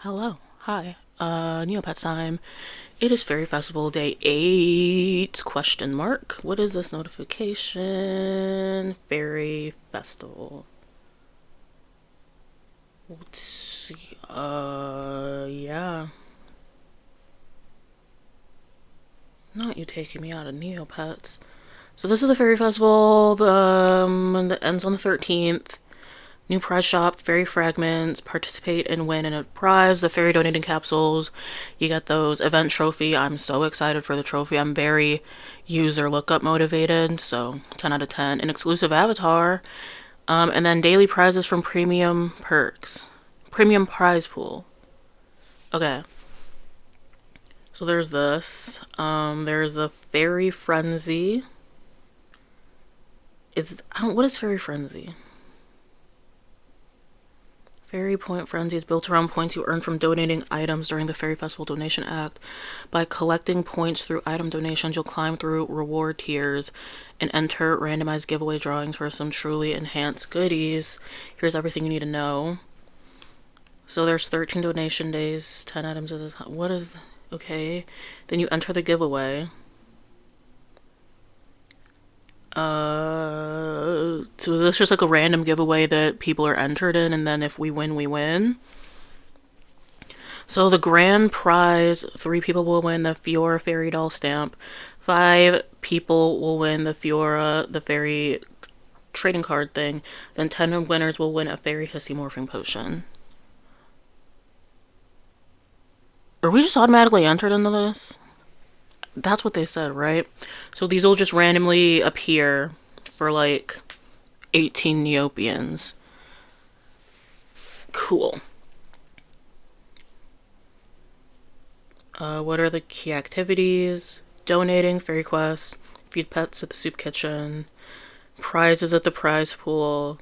Hello. Hi. Neopets time. It is Fairy Festival Day 8, question mark. What is this notification? Fairy Festival. Let's see. Yeah. Not you taking me out of Neopets. So this is the Fairy Festival, that ends on the 13th. New prize shop, fairy fragments, participate and win in a prize, the fairy donating capsules. You get those event trophy. I'm so excited for the trophy. I'm very user lookup motivated, so 10 out of 10. An exclusive avatar, and then daily prizes from premium perks. Premium prize pool. Okay. So there's this. There's a fairy frenzy. What is fairy frenzy? Fairy Point Frenzy is built around points you earn from donating items during the Fairy Festival Donation Act. By collecting points through item donations, you'll climb through reward tiers and enter randomized giveaway drawings for some truly enhanced goodies. Here's everything you need to know. So there's 13 donation days, 10 items at a time. What is... Okay. Then you enter the giveaway. So this is just like a random giveaway that people are entered in, and then if we win, we win. So the grand prize, 3 people will win the Fiora Fairy Doll stamp. 5 people will win the Fiora, the fairy trading card thing. Then 10 winners will win a fairy hissy morphing potion. Are we just automatically entered into this? That's what they said, right? So these will just randomly appear for like 18 Neopians. Cool. What are the key activities? Donating, fairy quest, feed pets at the soup kitchen, prizes at the prize pool.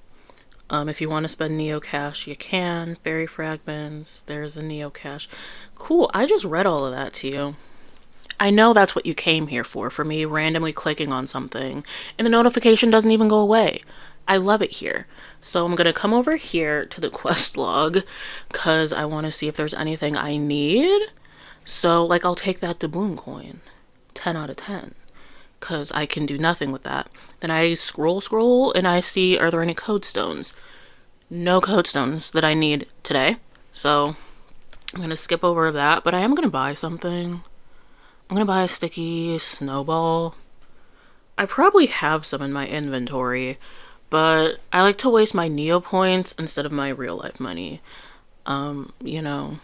If you want to spend Neo Cash, you can. Fairy fragments, there's the Neo Cash. Cool, I just read all of that to you. I know that's what you came here for me randomly clicking on something, and the notification doesn't even go away. I love it here. So I'm gonna come over here to the quest log, because I want to see if there's anything I need. So, like, I'll take that doubloon coin. 10 out of 10. Because I can do nothing with that. Then I scroll, and I see, are there any code stones? No code stones that I need today. So, I'm going to skip over that, but I am going to buy something. I'm going to buy a sticky snowball. I probably have some in my inventory, but I like to waste my Neo points instead of my real life money. You know,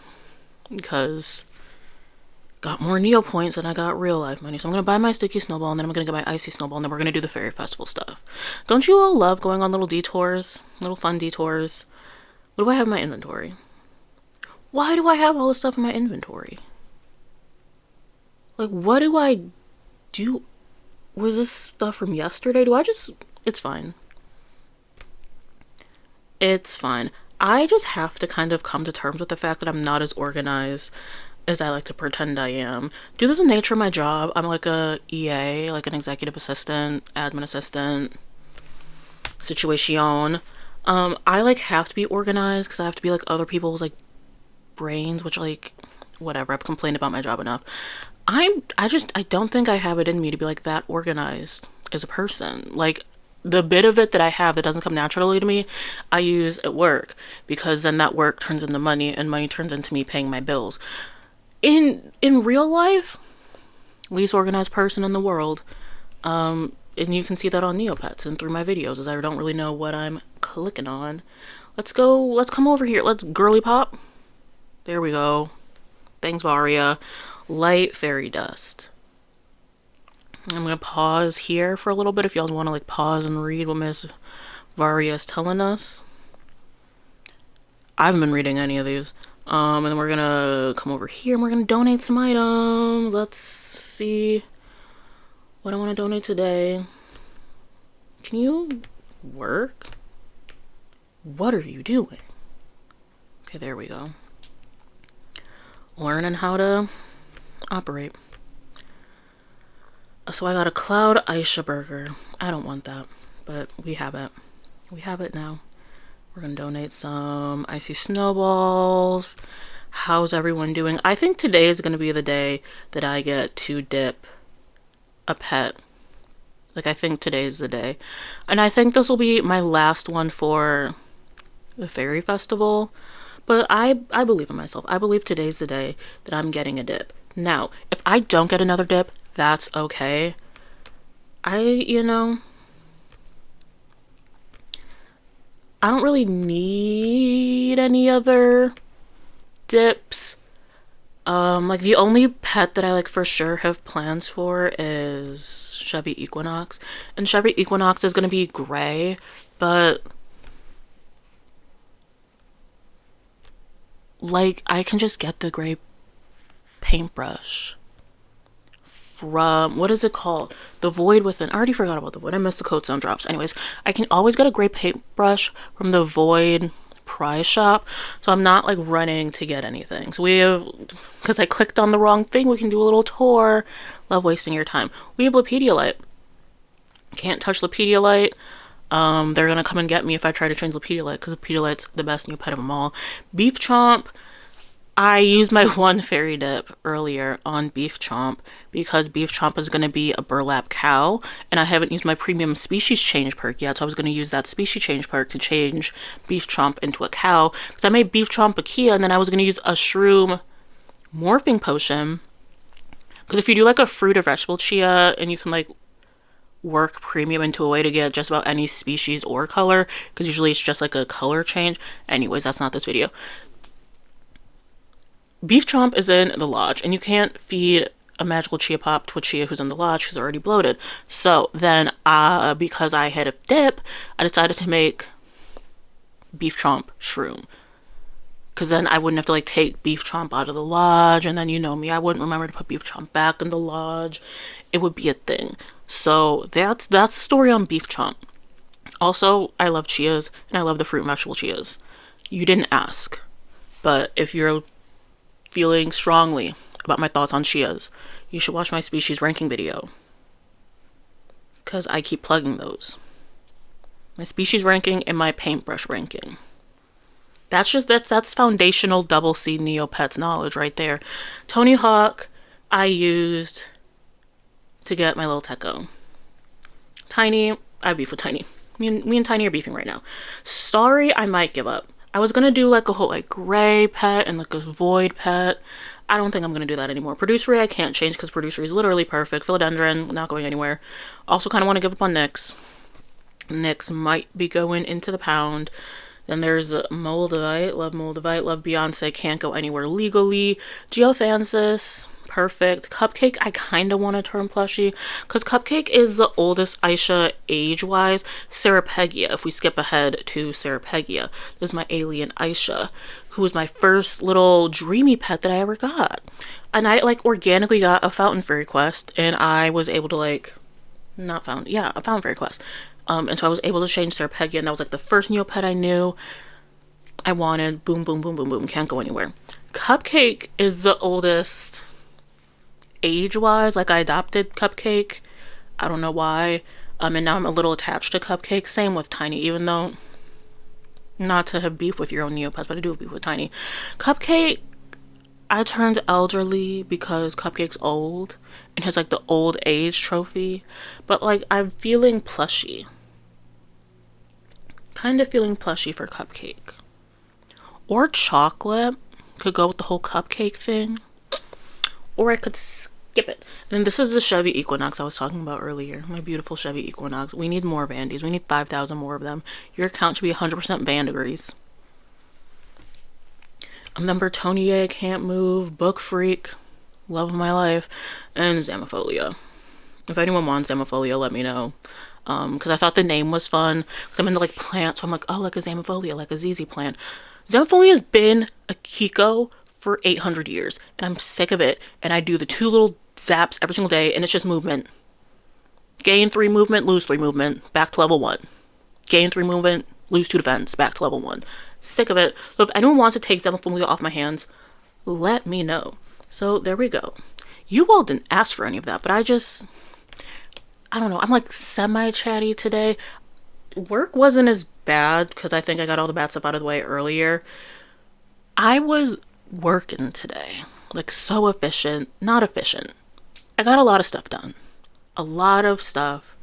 because got more Neo points than I got real life money. So I'm going to buy my sticky snowball, and then I'm going to get my icy snowball, and then we're going to do the fairy festival stuff. Don't you all love going on little detours? Little fun detours? What do I have in my inventory? Why do I have all this stuff in my inventory? Like, what do I do? Was this stuff from yesterday? It's fine. It's fine. I just have to kind of come to terms with the fact that I'm not as organized as I like to pretend I am. Due to the nature of my job, I'm like a EA, like an executive assistant, admin assistant, situation. I like have to be organized because I have to be like other people's like brains, which like whatever. I've complained about my job enough. I don't think I have it in me to be like that organized as a person. Like the bit of it that I have that doesn't come naturally to me, I use at work because then that work turns into money and money turns into me paying my bills. In real life, least organized person in the world. And you can see that on Neopets and through my videos as I don't really know what I'm clicking on. Let's come over here. Let's girly pop. There we go. Thanks, Varia. Light fairy dust. I'm gonna pause here for a little bit if y'all want to like pause and read what Miss Varia is telling us. I haven't been reading any of these. And then we're gonna come over here and we're gonna donate some items. Let's see what I want to donate today. Can you work? What are you doing? Okay, there we go. Learning how to operate. So I got a Cloud Aisha burger. I don't want that, but we have it. We have it now. We're gonna donate some icy snowballs. How's everyone doing? I think today is going to be the day that I get to dip a pet. Like, I think today is the day. And I think this will be my last one for the Fairy Festival. But I believe in myself. I believe today's the day that I'm getting a dip. Now, if I don't get another dip, that's okay. I don't really need any other dips. Like the only pet that I like for sure have plans for is Chevy Equinox. And Chevy Equinox is gonna be gray, but like I can just get the gray paintbrush from, what is it called? The Void Within. I already forgot about the Void. I missed the Code Sound drops. Anyways, I can always get a gray paintbrush from the Void prize shop, so I'm not like running to get anything. So we have, because I clicked on the wrong thing, we can do a little tour. Love wasting your time. We have Lepediolite. Can't touch Lepediolite. They're gonna come and get me if I try to change Lepediolite, because Lepediolite's the best new pet of them all. Beef Chomp. I used my one fairy dip earlier on Beef Chomp because Beef Chomp is going to be a burlap cow, and I haven't used my premium species change perk yet, so I was going to use that species change perk to change Beef Chomp into a cow, because I made Beef Chomp a Kia, and then I was going to use a shroom morphing potion, because if you do like a fruit or vegetable chia, and you can like work premium into a way to get just about any species or color, because usually it's just like a color change. Anyways, that's not this video. Beef Chomp is in the lodge, and you can't feed a magical chia pop to a chia who's in the lodge because they're already bloated. So then, because I had a dip, I decided to make Beef Chomp shroom. Because then I wouldn't have to like take Beef Chomp out of the lodge, and then you know me, I wouldn't remember to put Beef Chomp back in the lodge. It would be a thing. So that's the story on Beef Chomp. Also, I love chias, and I love the fruit and vegetable chias. You didn't ask, but if you're feeling strongly about my thoughts on chias, you should watch my species ranking video, because I keep plugging those. My species ranking and my paintbrush ranking. That's foundational double C Neopets knowledge right there. Tony Hawk I used to get my little Techo. Tiny, I beef with Tiny. Me and Tiny are beefing right now. Sorry, I might give up. I was gonna do like a whole like gray pet and like a void pet. I don't think I'm gonna do that anymore. Producery I can't change because Producery is literally perfect. Philodendron, not going anywhere. Also kind of want to give up on Nyx. Nyx might be going into the pound. Then there's Moldavite. Love Moldavite. Love Beyonce. Can't go anywhere legally. Geothansis. Perfect. Cupcake, I kind of want to turn plushie because Cupcake is the oldest Aisha age-wise. Sarapegia, if we skip ahead to Sarapegia, this is my alien Aisha, who was my first little dreamy pet that I ever got. And I like organically got a fountain fairy quest, and I was able to like, a fountain fairy quest. And so I was able to change Sarapegia, and that was like the first Neopet I knew I wanted. Boom, boom, boom, boom, boom. Can't go anywhere. Cupcake is the oldest age-wise. Like I adopted Cupcake, I don't know why, and now I'm a little attached to Cupcake. Same with Tiny, even though not to have beef with your own Neopets, but I do have beef with Tiny. Cupcake, I turned elderly because Cupcake's old and has like the old age trophy, but like I'm feeling plushy, kind of feeling plushy for Cupcake. Or chocolate could go with the whole Cupcake thing, or I could skip it. And this is the Chevy Equinox I was talking about earlier. My beautiful Chevy Equinox. We need more Vandies. We need 5,000 more of them. Your account should be 100% Vandigrees. Number Tonier, Can't Move, Book Freak, Love of My Life, and Zamifolia. If anyone wants Zamifolia, let me know. Because I thought the name was fun. Because I'm into like plants, so I'm like, oh, like a Zamifolia, like a ZZ plant. Zamifolia's been a Kiko for 800 years, and I'm sick of it. And I do the 2 little zaps every single day, and it's just movement. Gain 3 movement, lose 3 movement, back to level 1. Gain 3 movement, lose 2 defense, back to level 1. Sick of it. So if anyone wants to take Zamifolia off my hands, let me know. So there we go. You all didn't ask for any of that, but I don't know. I'm like semi-chatty today. Work wasn't as bad because I think I got all the bad stuff out of the way earlier. I was working today. Like, so efficient. Not efficient. I got a lot of stuff done. A lot of stuff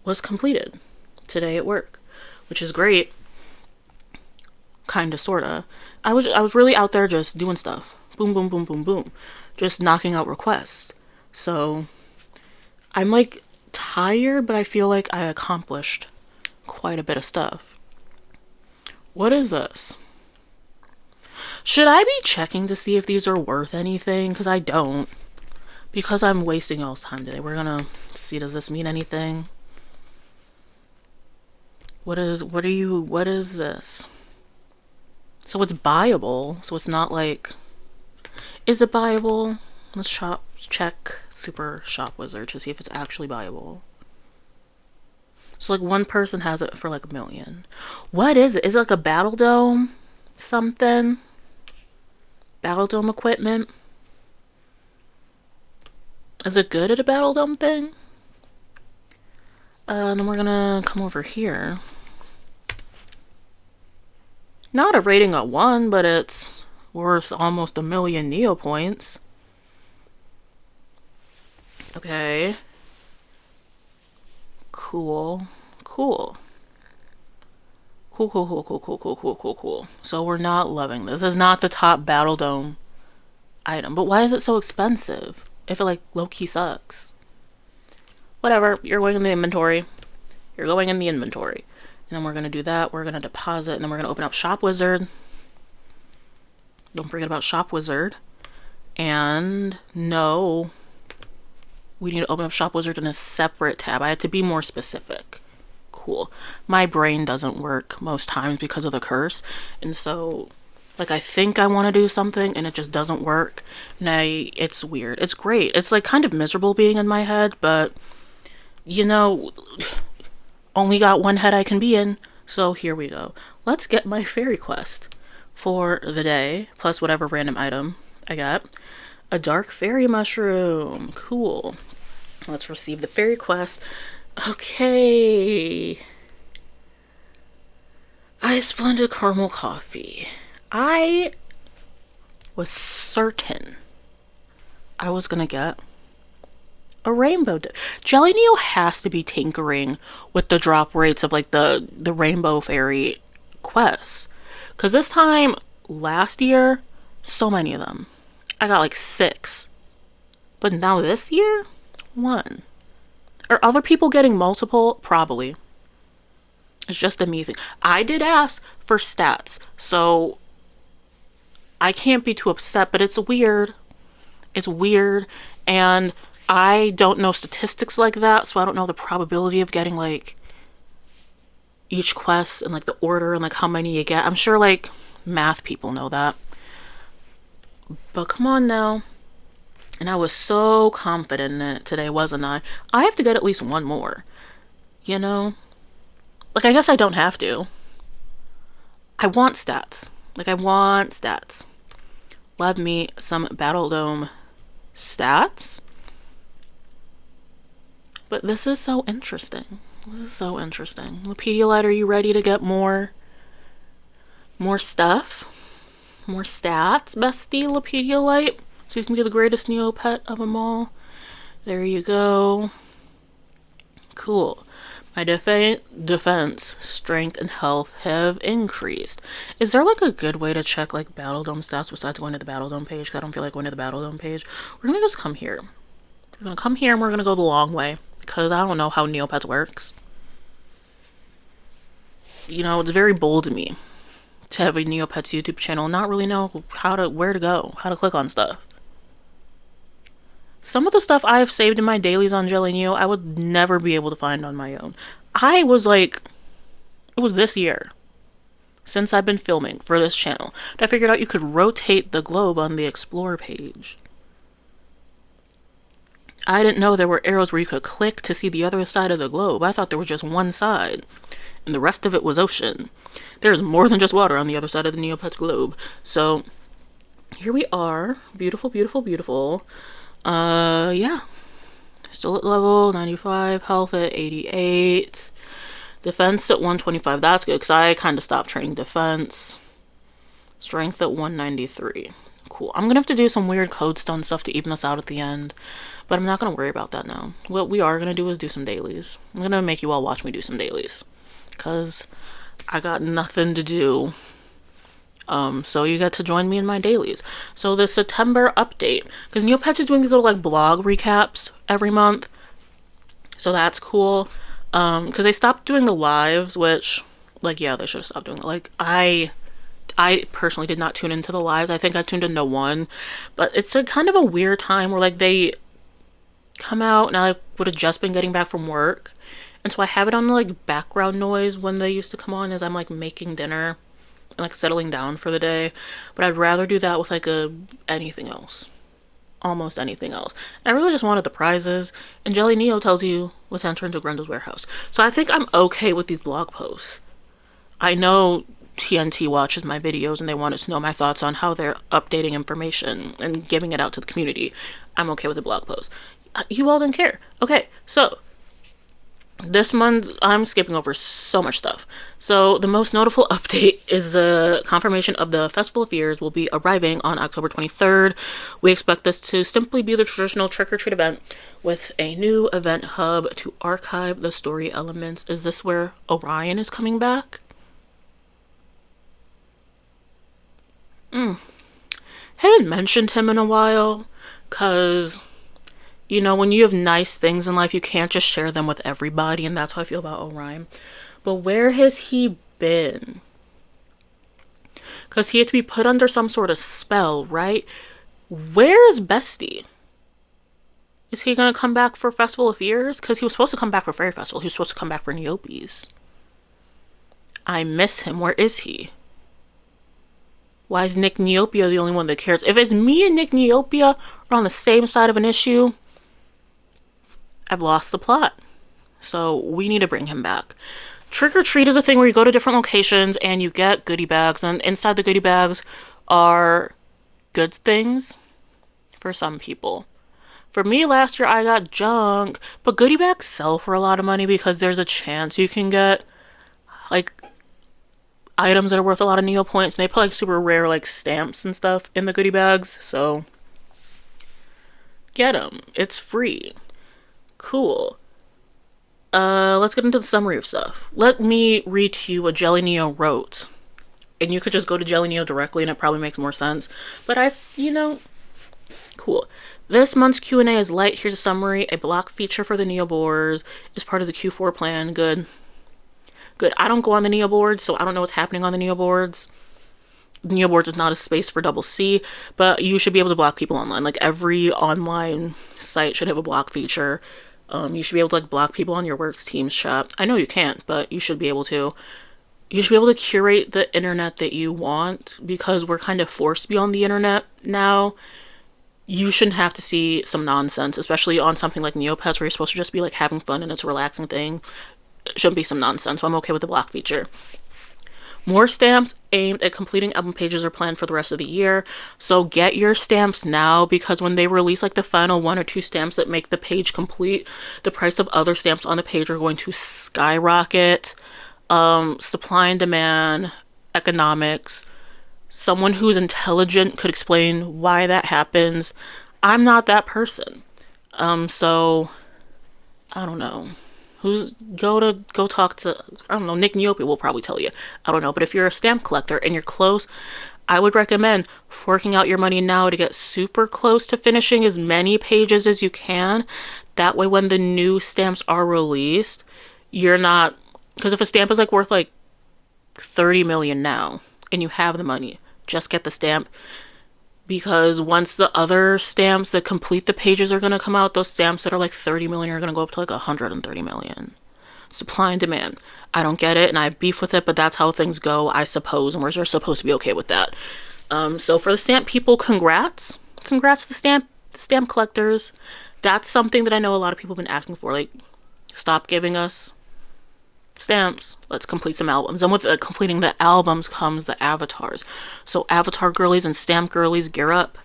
was completed today at work, which is great. Kinda, sorta. I was really out there just doing stuff. Boom, boom, boom, boom, boom. Just knocking out requests. So I'm like tired, but I feel like I accomplished quite a bit of stuff. What is this? Should I be checking to see if these are worth anything? Because I don't. Because I'm wasting y'all's time today. We're gonna see, does this mean anything? What is this? So it's buyable. So it's not like, is it buyable? Let's check Super Shop Wizard to see if it's actually buyable. So like one person has it for like 1 million. What is it? Is it like a Battle Dome? Something? Battle Dome equipment? Is it good at a Battle Dome thing? Then we're gonna come over here. Not a rating of 1, but it's worth almost 1 million Neo points. Okay. Cool. Cool. Cool, cool, cool, cool, cool, cool, cool, cool, cool. So we're not loving this. This is not the top Battle Dome item. But why is it so expensive? If it like low-key sucks. Whatever. You're going in the inventory. You're going in the inventory. And then we're going to do that. We're going to deposit. And then we're going to open up Shop Wizard. Don't forget about Shop Wizard. And no, we need to open up Shop Wizard in a separate tab. I had to be more specific. Cool. My brain doesn't work most times because of the curse. And so, like, I think I want to do something and it just doesn't work. And it's weird. It's great. It's like kind of miserable being in my head, but you know, only got one head I can be in. So here we go. Let's get my fairy quest for the day, plus whatever random item I got. A dark fairy mushroom. Cool. Let's receive the fairy quest. Okay. Ice blended caramel coffee. I was certain I was gonna get a rainbow. Jellyneo has to be tinkering with the drop rates of like the rainbow fairy quests. Cause this time last year, so many of them. I got like 6. But now this year, 1. Are other people getting multiple? Probably. It's just a me thing. I did ask for stats, so I can't be too upset, but it's weird. It's weird, and I don't know statistics like that, so I don't know the probability of getting like each quest and like the order and like how many you get. I'm sure like math people know that. But come on now. And I was so confident in it today, wasn't I? I have to get at least 1 more. You know? Like, I guess I don't have to. I want stats. Like, I want stats. Love me some Battle Dome stats. But this is so interesting. This is so interesting. Pedialyte, are you ready to get more stuff? More stats, bestie Pedialyte? So you can be the greatest neopet of them all. There you go. Cool. My defense, strength, and health have increased. Is there like a good way to check like Battle Dome stats besides going to the Battle Dome page? Because I don't feel like going to the Battle Dome page. We're gonna just come here. We're gonna come here and we're gonna go the long way. Because I don't know how Neopets works. You know, it's very bold of me to have a Neopets YouTube channel and not really know where to go, how to click on stuff. Some of the stuff I have saved in my dailies on Jellyneo, I would never be able to find on my own. I was like, it was this year, since I've been filming for this channel, that I figured out you could rotate the globe on the Explore page. I didn't know there were arrows where you could click to see the other side of the globe. I thought there was just one side, and the rest of it was ocean. There's more than just water on the other side of the Neopets globe. So, here we are. Beautiful, beautiful, beautiful. Yeah. Still at level 95, health at 88, defense at 125. That's good, because I kind of stopped training defense. Strength at 193. Cool. I'm gonna have to do some weird code stone stuff to even this out at the end, but I'm not gonna worry about that now. What we are gonna do is do some dailies. I'm gonna make you all watch me do some dailies, cause I got nothing to do. So you get to join me in my dailies. So the September update, because Neopets is doing these little like blog recaps every month, so that's cool. Because they stopped doing the lives, which, like, yeah, they should have stopped doing it. Like, I personally did not tune into the lives. I think I tuned into one, but it's a kind of a weird time where like they come out and I would have just been getting back from work, and so I have it on like background noise when they used to come on as I'm like making dinner and like settling down for the day. But I'd rather do that with like anything else, almost anything else. And I really just wanted the prizes, and Jellyneo tells you what's enter into Grendel's warehouse. So I think I'm okay with these blog posts. I know TNT watches my videos and they wanted to know my thoughts on how they're updating information and giving it out to the community. I'm okay with the blog post. You all didn't care. Okay, so this month I'm skipping over so much stuff. So the most notable update is the confirmation of the Festival of Fears will be arriving on October 23rd. We expect this to simply be the traditional trick-or-treat event with a new event hub to archive the story elements. Is this where Orion is coming back? Haven't mentioned him in a while, cause you know, when you have nice things in life, you can't just share them with everybody, and that's how I feel about Orion. But where has he been? Cause he had to be put under some sort of spell, right? Where is Bestie? Is he gonna come back for Festival of Fears? Cause he was supposed to come back for Fairy Festival. He was supposed to come back for Neopets. I miss him. Where is he? Why is Nick Neopia the only one that cares? If it's me and Nick Neopia are on the same side of an issue, I've lost the plot. So we need to bring him back. Trick or treat is a thing where you go to different locations and you get goodie bags, and inside the goodie bags are good things for some people. For me, last year I got junk, but goodie bags sell for a lot of money because there's a chance you can get like items that are worth a lot of Neo points, and they put like super rare like stamps and stuff in the goodie bags, so get them. It's free. Cool. Let's get into the summary of stuff. Let me read to you what Jellyneo wrote, and you could just go to Jellyneo directly and it probably makes more sense, but cool. This month's Q&A is light. Here's a summary. A block feature for the Neo boards is part of the Q4 plan. Good. I don't go on the Neo boards, so I don't know what's happening on the Neo boards. Neo boards is not a space for double C, but you should be able to block people online. Like, every online site should have a block feature. You should be able to like block people on your works teams chat. I know you can't, but you should be able to. You should be able to curate the internet that you want, because we're kind of forced to be on the internet now. You shouldn't have to see some nonsense, especially on something like Neopets where you're supposed to just be like having fun and it's a relaxing thing. It shouldn't be some nonsense, so I'm okay with the block feature. More stamps aimed at completing album pages are planned for the rest of the year, so get your stamps now, because when they release like the final 1 or 2 stamps that make the page complete, the price of other stamps on the page are going to skyrocket. Supply and demand, economics. Someone who's intelligent could explain why that happens. I'm not that person. So I don't know. Go talk to, I don't know, Nick Neopia will probably tell you. I don't know, but if you're a stamp collector and you're close, I would recommend forking out your money now to get super close to finishing as many pages as you can. That way when the new stamps are released, you're not, because if a stamp is like worth like 30 million now and you have the money, just get the stamp, because once the other stamps that complete the pages are going to come out, those stamps that are like 30 million are going to go up to like 130 million. Supply and demand. I don't get it and I have beef with it, but that's how things go, I suppose, and we're just supposed to be okay with that. So for the stamp people, congrats to the stamp collectors. That's something that I know a lot of people have been asking for. Like, stop giving us stamps, let's complete some albums. And with completing the albums comes the avatars. So avatar girlies and stamp girlies, gear up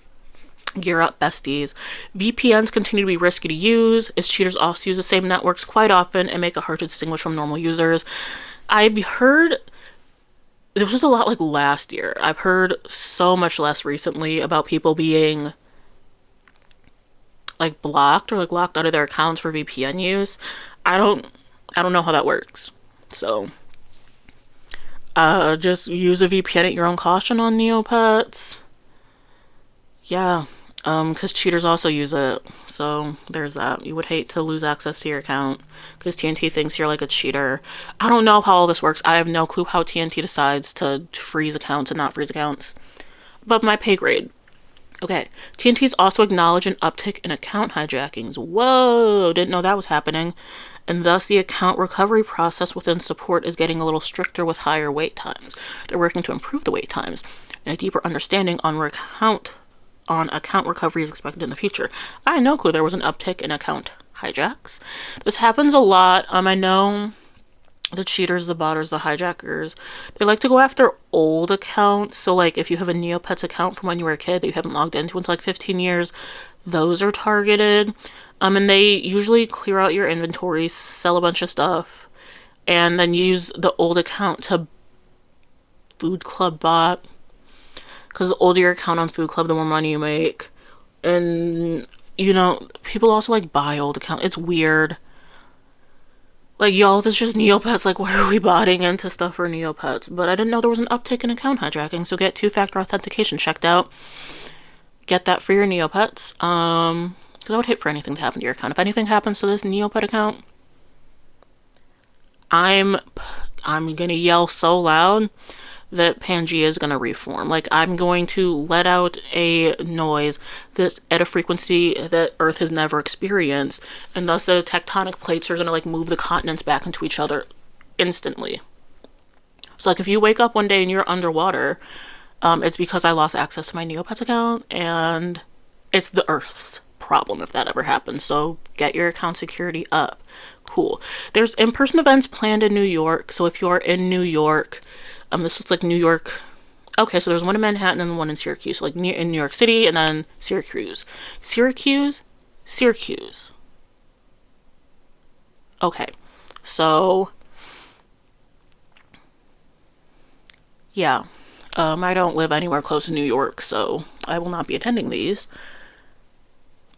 besties. VPNs continue to be risky to use, as cheaters also use the same networks quite often and make it hard to distinguish from normal users. I've heard There was just a lot like last year. I've heard so much less recently about people being like blocked or like locked out of their accounts for VPN use. I don't I don't know how that works. So just use a VPN at your own caution on Neopets. Yeah. Because cheaters also use it. So there's that. You would hate to lose access to your account because TNT thinks you're like a cheater. I don't know how all this works. I have no clue how TNT decides to freeze accounts and not freeze accounts. Above my pay grade. Okay. TNT's also acknowledged an uptick in account hijackings. Whoa, didn't know that was happening. And thus the account recovery process within support is getting a little stricter with higher wait times. They're working to improve the wait times and a deeper understanding on account recovery is expected in the future. I had no clue there was an uptick in account hijacks. This happens a lot. I know the cheaters, the botters, the hijackers, they like to go after old accounts. So like if you have a Neopets account from when you were a kid that you haven't logged into like 15 years, those are targeted. And they usually clear out your inventory, sell a bunch of stuff, and then use the old account to Food Club bot. Because the older your account on Food Club, the more money you make. And, people also like buy old accounts. It's weird. Like, y'all, it's just Neopets. Like, why are we botting into stuff for Neopets? But I didn't know there was an uptick in account hijacking, so get two-factor authentication checked out. Get that for your Neopets. Because I would hate for anything to happen to your account. If anything happens to this Neopet account, I'm gonna yell so loud that Pangea is going to reform. Like, I'm going to let out a noise that's at a frequency that Earth has never experienced, and thus the tectonic plates are going to, like, move the continents back into each other instantly. So, like, if you wake up one day and you're underwater, it's because I lost access to my Neopets account, and it's the Earth's problem if that ever happens. So, get your account security up. Cool. There's in-person events planned in New York, so if you are in New York, this looks like New York. Okay, so there's one in Manhattan and one in Syracuse. So like in New York City and then Syracuse. Syracuse. Okay, so yeah, I don't live anywhere close to New York, so I will not be attending these.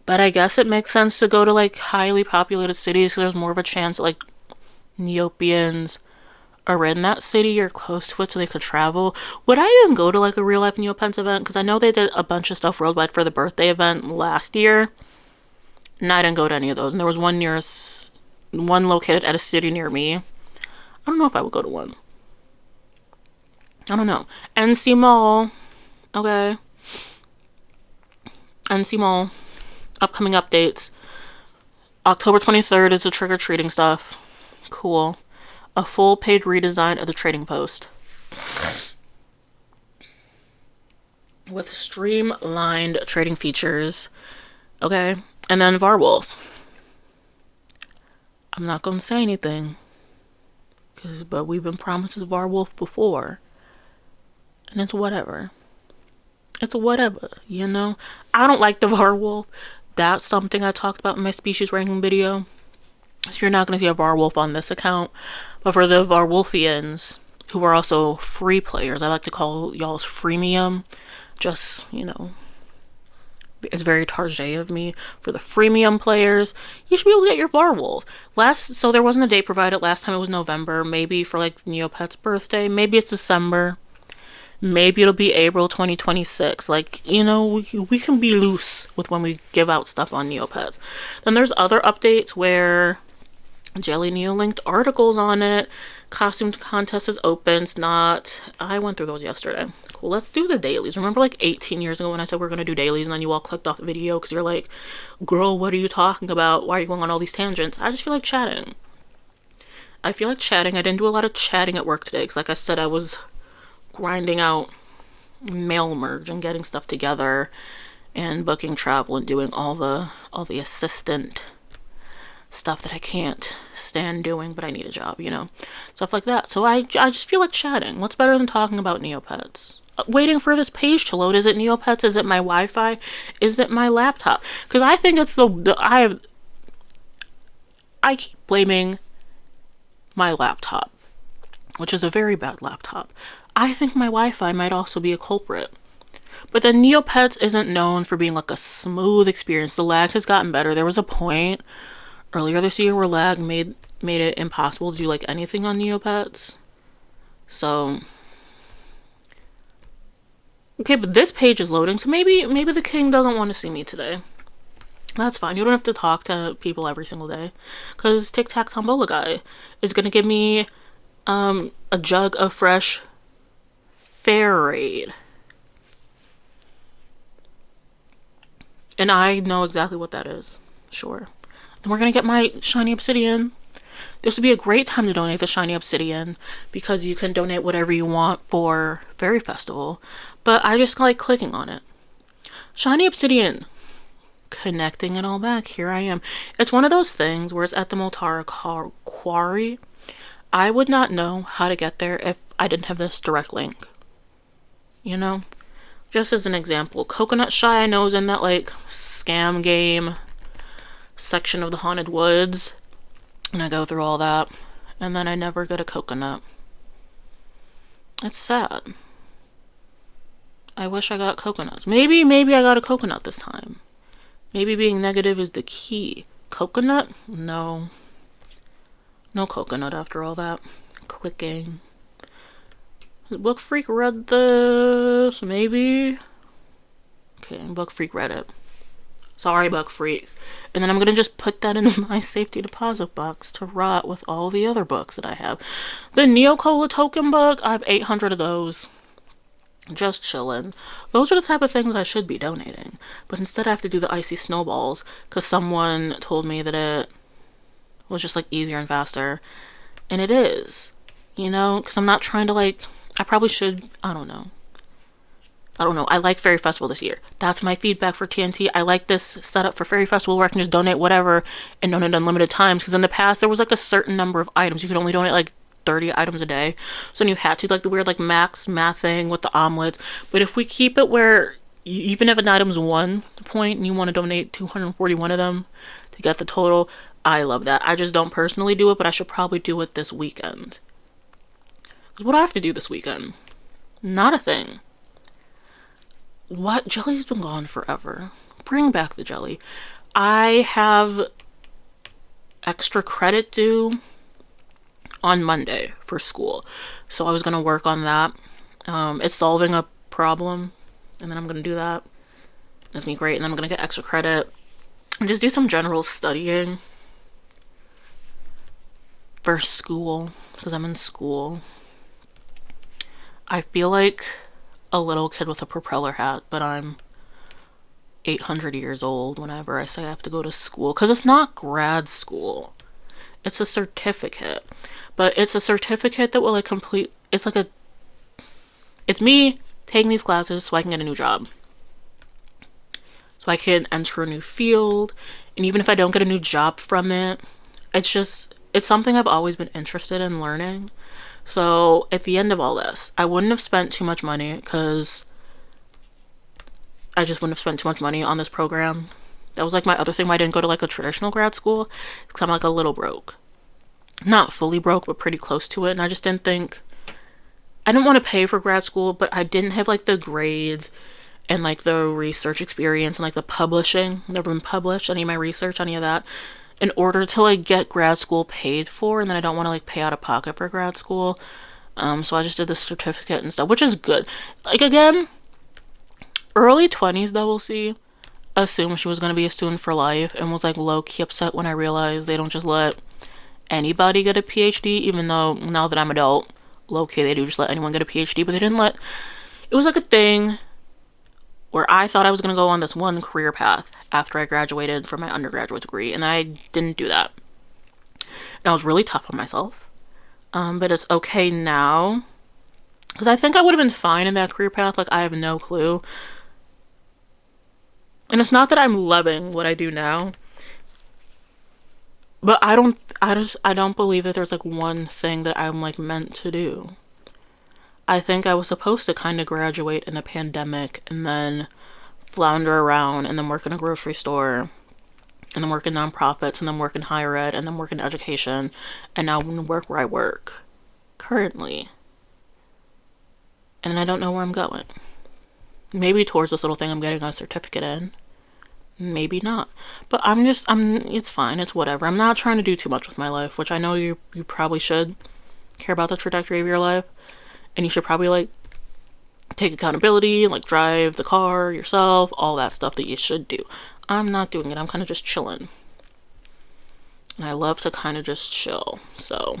But I guess it makes sense to go to like highly populated cities because there's more of a chance that like Neopians are in that city or close to it so they could travel. Would I even go to like a real life Neopets event? Because I know they did a bunch of stuff worldwide for the birthday event last year. And I didn't go to any of those. And there was one located at a city near me. I don't know if I would go to one. I don't know. NC Mall. Okay. NC Mall. Upcoming updates. October 23rd is the trick-or-treating stuff. Cool. A full page redesign of the trading post with streamlined trading features. Okay, and then Varwolf. I'm not gonna say anything, but we've been promised Varwolf before, and it's whatever. It's whatever, I don't like the Varwolf. That's something I talked about in my species ranking video. So you're not going to see a Varwolf on this account. But for the Varwolfians, who are also free players, I like to call y'all's freemium. Just, it's very target of me. For the freemium players, you should be able to get your Varwolf. So there wasn't a date provided. Last time it was November. Maybe for like Neopet's birthday. Maybe it's December. Maybe it'll be April 2026. Like, we can be loose with when we give out stuff on Neopets. Then there's other updates where Jellyneo linked articles on it. Costume contest is open. It's not. I went through those yesterday. Cool. Let's do the dailies. Remember like 18 years ago when I said we're going to do dailies and then you all clicked off the video because you're like, girl, what are you talking about? Why are you going on all these tangents? I just feel like chatting. I didn't do a lot of chatting at work today because like I said, I was grinding out mail merge and getting stuff together and booking travel and doing all the assistant stuff that I can't stand doing, but I need a job, stuff like that. So I just feel like chatting. What's better than talking about Neopets? Waiting for this page to load. Is it Neopets? Is it my Wi-Fi? Is it my laptop? Because I think it's I keep blaming my laptop, which is a very bad laptop. I think my Wi-Fi might also be a culprit. But the Neopets isn't known for being like a smooth experience. The lag has gotten better. There was a point earlier this year where lag made it impossible to do like anything on Neopets. So okay, but this page is loading, so maybe the king doesn't want to see me today. That's fine. You don't have to talk to people every single day, because Tic Tac Tombola guy is gonna give me a jug of fresh faerie. And I know exactly what that is. Sure. And we're gonna get my shiny obsidian. This would be a great time to donate the shiny obsidian, because you can donate whatever you want for Fairy Festival. But I just like clicking on it. Shiny obsidian. Connecting it all back. Here I am. It's one of those things where it's at the Moltara quarry. I would not know how to get there if I didn't have this direct link. You know? Just as an example, Coconut Shy I know is in that like scam game section of the Haunted Woods. And I go through all that. And then I never get a coconut. It's sad. I wish I got coconuts. Maybe I got a coconut this time. Maybe being negative is the key. Coconut? No. No coconut after all that. Clicking. Book Freak read this? Maybe? Okay, Book Freak read it. Sorry, Book Freak. And then I'm gonna just put that in my safety deposit box to rot with all the other books that I have. The Neocola token book, I have 800 of those. Just chilling. Those are the type of things I should be donating. But instead I have to do the icy snowballs because someone told me that it was just like easier and faster. And it is. You know? Because I'm not trying to like... I probably should... I don't know. I like Fairy Festival this year. That's my feedback for TNT. I like this setup for Fairy Festival where I can just donate whatever and donate unlimited times. Because in the past there was like a certain number of items. You could only donate like 30 items a day. So then you had to like the weird like max math thing with the omelets. But if we keep it where even if an item's 1 point and you want to donate 241 of them to get the total, I love that. I just don't personally do it, but I should probably do it this weekend. Because what do I have to do this weekend? Not a thing. What? Jelly's been gone forever. Bring back the jelly. I have extra credit due on Monday for school. So I was going to work on that. It's solving a problem. And then I'm going to do that. That's me great. And then I'm going to get extra credit. And just do some general studying for school. Because I'm in school. I feel like a little kid with a propeller hat, but I'm 800 years old whenever I say I have to go to school. Because it's not grad school. It's a certificate. But it's a certificate that will like complete... It's like a... It's me taking these classes so I can get a new job. So I can enter a new field. And even if I don't get a new job from it, it's just... It's something I've always been interested in learning. So at the end of all this, I wouldn't have spent too much money because I just wouldn't have spent too much money on this program. That was like my other thing why I didn't go to like a traditional grad school, because I'm like a little broke. Not fully broke, but pretty close to it. And I just didn't think... I didn't want to pay for grad school, but I didn't have like the grades and like the research experience and like the publishing. Never been published, any of my research, any of that, in order to like get grad school paid for. And then I don't want to like pay out of pocket for grad school. So I just did the certificate and stuff, which is good. Like again, early 20s double C assumed she was going to be a student for life and was like low-key upset when I realized they don't just let anybody get a PhD, even though now that I'm adult, low-key they do just let anyone get a PhD, but they didn't let... It was like a thing where I thought I was going to go on this one career path after I graduated from my undergraduate degree, and I didn't do that. And I was really tough on myself. But it's okay now. Because I think I would have been fine in that career path. Like, I have no clue. And it's not that I'm loving what I do now. But I don't believe that there's like one thing that I'm like meant to do. I think I was supposed to kind of graduate in a pandemic and then flounder around and then work in a grocery store and then work in nonprofits and then work in higher ed and then work in education and now work where I work currently. and I don't know where I'm going. Maybe towards this little thing I'm getting a certificate in. Maybe not. But it's fine. It's whatever. I'm not trying to do too much with my life, which I know you probably should care about the trajectory of your life. And you should probably, like, take accountability, like, drive the car yourself, all that stuff that you should do. I'm not doing it. I'm kind of just chilling. And I love to kind of just chill. So,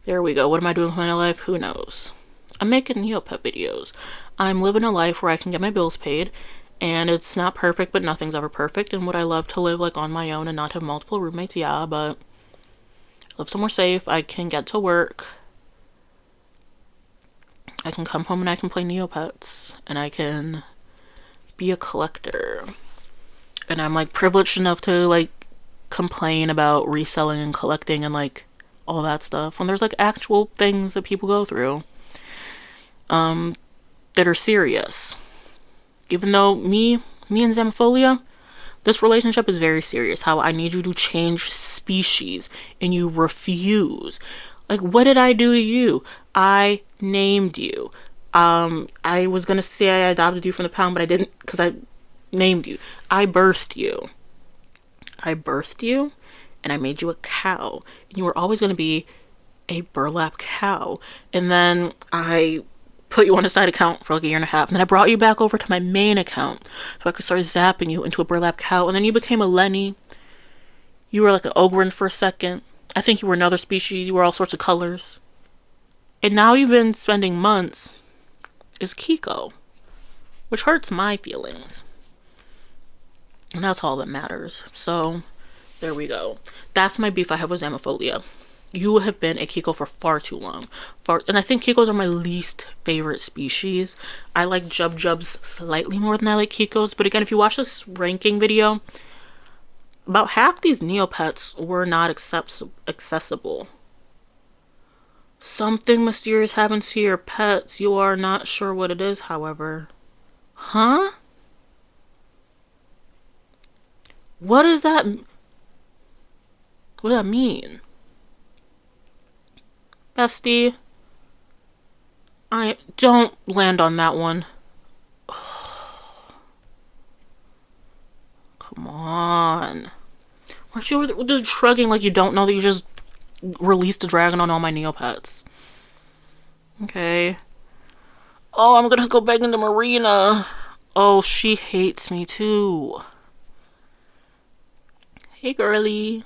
there we go. What am I doing with my life? Who knows? I'm making neopet videos. I'm living a life where I can get my bills paid. And it's not perfect, but nothing's ever perfect. And would I love to live, like, on my own and not have multiple roommates? Yeah, but live somewhere safe. I can get to work. I can come home and I can play neopets. And I can be a collector. And I'm, like, privileged enough to, like, complain about reselling and collecting and, like, all that stuff when there's, like, actual things that people go through that are serious. Even though me and Xenophobia, this relationship is very serious. How I need you to change species and you refuse. Like, what did I do to you? I named you. I was gonna say I adopted you from the pound, but I didn't, because I named you. I birthed you. And I made you a cow. And you were always gonna be a burlap cow. And then I put you on a side account for like a year and a half. And then I brought you back over to my main account so I could start zapping you into a burlap cow. And then you became a Lenny. You were like an Ogren for a second. I think you were another species. You were all sorts of colors. And now you've been spending months as Kiko, which hurts my feelings. And that's all that matters. So, there we go. That's my beef I have with Xenophobia. You have been a Kiko for far too long. And I think Kikos are my least favorite species. I like Jubs slightly more than I like Kikos. But again, if you watch this ranking video, about half these Neopets were not accessible. Something mysterious happens to your pets. You are not sure what it is, however. Huh? What does that... What does that mean? Bestie, I don't land on that one. Come on. Aren't you shrugging like you don't know that you just released a dragon on all my Neopets? Okay. Oh, I'm gonna go back into Marina. Oh, she hates me too. Hey, girly.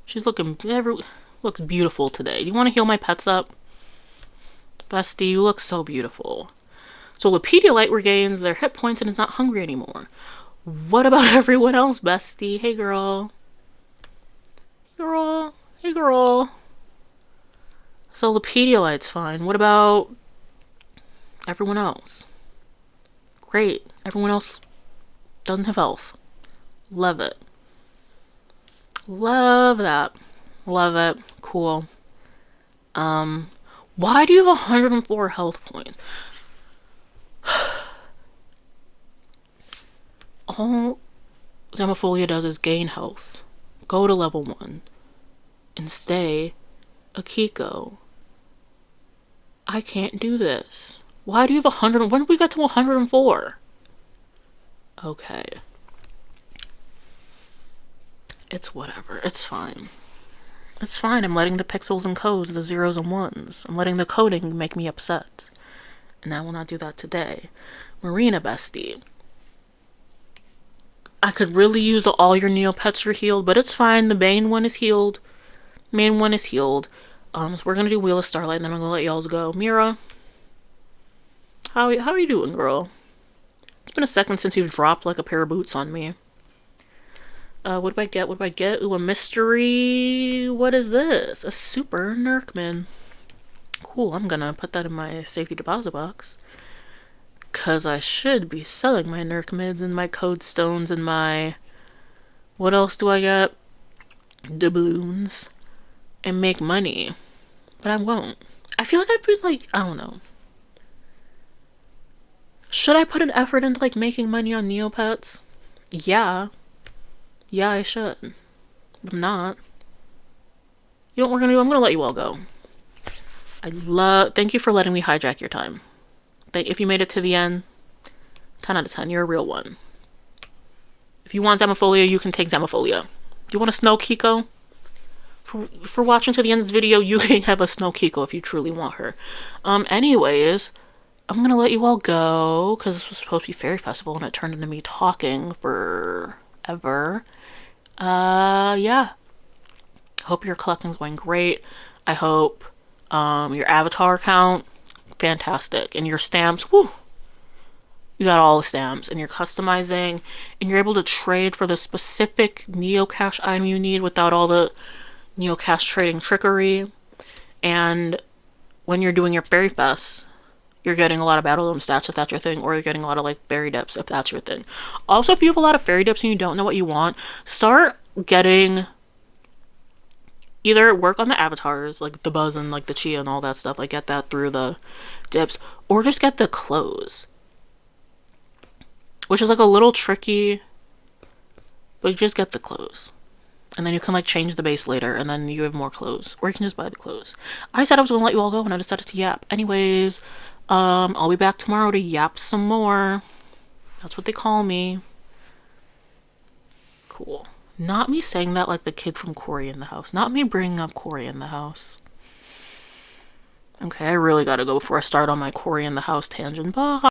She's looks beautiful today. Do you want to heal my pets up? Bestie, you look so beautiful. So Lepediolite regains their hit points and is not hungry anymore. What about everyone else, bestie? Hey, girl. Hey, girl. So Lepediolite's fine. What about everyone else? Great. Everyone else doesn't have health. Love it. Love that. Love it. Cool. Why do you have 104 health points? All Xenophobia does is gain health. Go to level 1. And stay a Kiko. I can't do this. Why do you have 100? When did we get to 104? Okay. It's whatever. It's fine. It's fine. I'm letting the pixels and codes, the zeros and ones. I'm letting the coding make me upset. And I will not do that today. Marina, bestie. I could really use all your Neopets are healed, but it's fine. The main one is healed. Main one is healed. So we're gonna do Wheel of Starlight, and then I'm gonna let y'all go. Mira, how are you doing, girl? It's been a second since you've dropped like a pair of boots on me. What do I get? What do I get? Ooh, a mystery. What is this? A super Nerkman. Cool, I'm gonna put that in my safety deposit box. Because I should be selling my Nerkmids and my code stones and my... What else do I get? Doubloons. And make money. But I won't. I feel like I've been like... I don't know. Should I put an effort into like making money on Neopets? Yeah. Yeah, I should. But I'm not. You know what we're gonna do? I'm gonna let you all go. Thank you for letting me hijack your time. If you made it to the end, 10 out of 10, you're a real one. If you want Zamofolia, you can take Zamofolia. Do you want a Snow Kiko? For watching to the end of this video, you can have a Snow Kiko if you truly want her. Anyways, I'm gonna let you all go because this was supposed to be Fairy Festival and it turned into me talking forever. Yeah. Hope your collecting's going great. I hope your avatar count, fantastic. And your stamps, woo! You got all the stamps, and you're customizing, and you're able to trade for the specific neocash item you need without all the neocash trading trickery. And when you're doing your fairy fest, you're getting a lot of battle dome stats if that's your thing, or you're getting a lot of like fairy dips if that's your thing. Also, if you have a lot of fairy dips and you don't know what you want, start getting, either work on the avatars, like the Buzz and like the Chia and all that stuff, like get that through the dips, or just get the clothes, which is like a little tricky, but you just get the clothes. And then you can like change the base later and then you have more clothes. Or you can just buy the clothes. I said I was gonna let you all go and I decided to yap. Anyways, I'll be back tomorrow to yap some more. That's what they call me. Cool. Not me saying that like the kid from Cory in the House. Not me bringing up Cory in the House. Okay, I really gotta go before I start on my Cory in the House tangent. Bye.